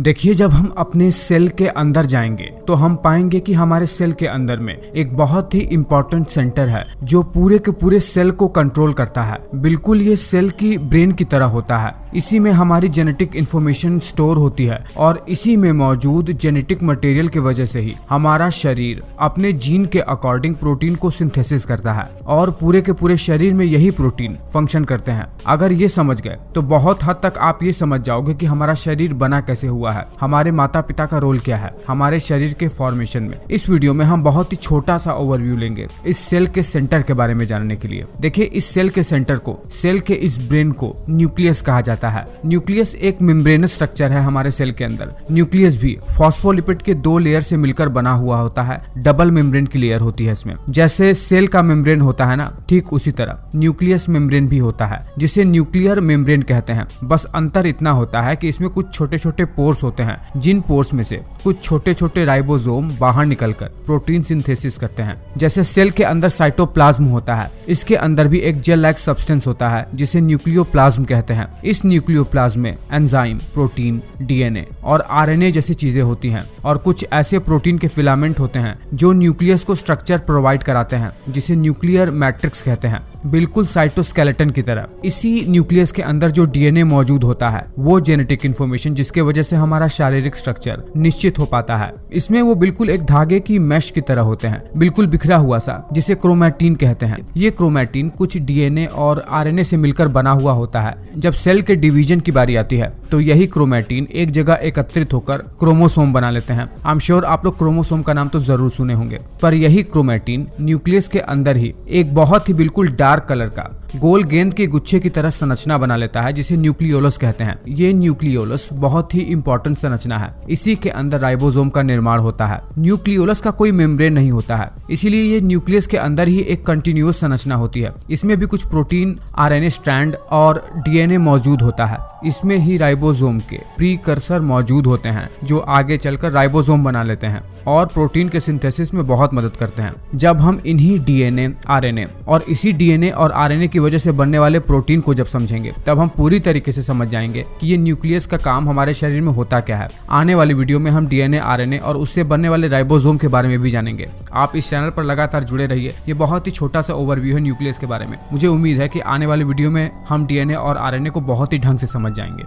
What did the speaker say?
देखिए, जब हम अपने सेल के अंदर जाएंगे तो हम पाएंगे कि हमारे सेल के अंदर में एक बहुत ही इम्पोर्टेंट सेंटर है जो पूरे के पूरे सेल को कंट्रोल करता है। बिल्कुल ये सेल की ब्रेन की तरह होता है। इसी में हमारी जेनेटिक इंफॉर्मेशन स्टोर होती है और इसी में मौजूद जेनेटिक मटेरियल की वजह से ही हमारा शरीर अपने जीन के अकॉर्डिंग प्रोटीन को सिंथेसिस करता है और पूरे के पूरे शरीर में यही प्रोटीन फंक्शन करते हैं। अगर ये समझ गए तो बहुत हद तक आप ये समझ जाओगे कि हमारा शरीर बना कैसे हुआ है, हमारे माता पिता का रोल क्या है हमारे शरीर के फॉर्मेशन में। इस वीडियो में हम बहुत ही छोटा सा ओवरव्यू लेंगे इस सेल के सेंटर के बारे में जानने के लिए। देखिए, इस सेल के सेंटर को, सेल के इस ब्रेन को न्यूक्लियस कहा जाता है। न्यूक्लियस एक मेम्ब्रेनस स्ट्रक्चर है हमारे सेल के अंदर। न्यूक्लियस भी फॉस्फोलिपिड के 2 लेयर से मिलकर बना हुआ होता है। डबल मेम्ब्रेन की लेयर होती है इसमें। जैसे सेल का मेम्ब्रेन होता है ना, ठीक उसी तरह न्यूक्लियस मेम्ब्रेन भी होता है जिसे न्यूक्लियर मेम्ब्रेन कहते हैं। बस अंतर इतना होता है कि इसमें कुछ छोटे छोटे पोर्स होते हैं, जिन पोर्स में से कुछ छोटे छोटे राइबोसोम बाहर निकलकर प्रोटीन सिंथेसिस करते हैं। जैसे सेल के अंदर साइटोप्लाज्म होता है, इसके अंदर भी एक जेल लाइक सब्सटेंस होता है जिसे न्यूक्लियोप्लाज्म कहते हैं। इस न्यूक्लियोप्लाज्म में एंजाइम, प्रोटीन, डीएनए और आरएनए जैसी चीजें होती हैं और कुछ ऐसे प्रोटीन के फिलामेंट होते हैं जो न्यूक्लियस को स्ट्रक्चर प्रोवाइड कराते हैं, जिसे न्यूक्लियर मैट्रिक्स कहते हैं, बिल्कुल साइटोस्केलेटन की तरह। इसी न्यूक्लियस के अंदर जो डीएनए मौजूद होता है वो जेनेटिक इंफॉर्मेशन जिसके वजह से हमारा शारीरिक स्ट्रक्चर निश्चित हो पाता है। इसमें वो बिल्कुल एक धागे की मैश की तरह होते हैं, बिल्कुल बिखरा हुआ सा, जिसे क्रोमैटिन कहते हैं। ये क्रोमैटिन कुछ डीएनए और आरएनए से मिलकर बना हुआ होता है। जब सेल के डिवीजन की बारी आती है तो यही क्रोमैटिन एक जगह एकत्रित होकर क्रोमोसोम बना लेते हैं। आई एम श्योर आप लोग क्रोमोसोम का नाम तो जरूर सुने होंगे, पर यही क्रोमैटिन न्यूक्लियस के अंदर ही एक बहुत ही बिल्कुल डार्क कलर का गोल गेंद के गुच्छे की तरह संरचना बना लेता है जिसे न्यूक्लियोलस कहते हैं। ये न्यूक्लियोलस बहुत ही इंपॉर्टेंट संरचना है। इसी के अंदर राइबोसोम का निर्माण होता है। न्यूक्लियोलस का कोई मेम्ब्रेन नहीं होता है, इसीलिए ये न्यूक्लियस के अंदर ही एक कंटिन्यूअस संरचना होती है। इसमें भी कुछ प्रोटीन, आरएनए स्ट्रैंड और डीएनए मौजूद होता है। इसमें ही राइबोसोम के प्रीकर्सर मौजूद होते हैं जो आगे चलकर राइबोसोम बना लेते हैं और प्रोटीन के सिंथेसिस में बहुत मदद करते हैं। जब हम इन्हीं डीएनए, आरएनए और इसी डीएनए और आरएनए की वजह से बनने वाले प्रोटीन को जब समझेंगे तब हम पूरी तरीके से समझ जाएंगे कि ये न्यूक्लियस का काम हमारे शरीर में होता क्या है। आने वाली वीडियो में हम डीएनए, आरएनए और उससे बनने वाले राइबोसोम के बारे में भी जानेंगे। आप इस चैनल पर लगातार जुड़े रहिए। ये बहुत ही छोटा सा ओवरव्यू है न्यूक्लियस के बारे में। मुझे उम्मीद है कि आने वाली वीडियो में हम डीएनए और आरएनए को बहुत ही ढंग से समझ जाएंगे।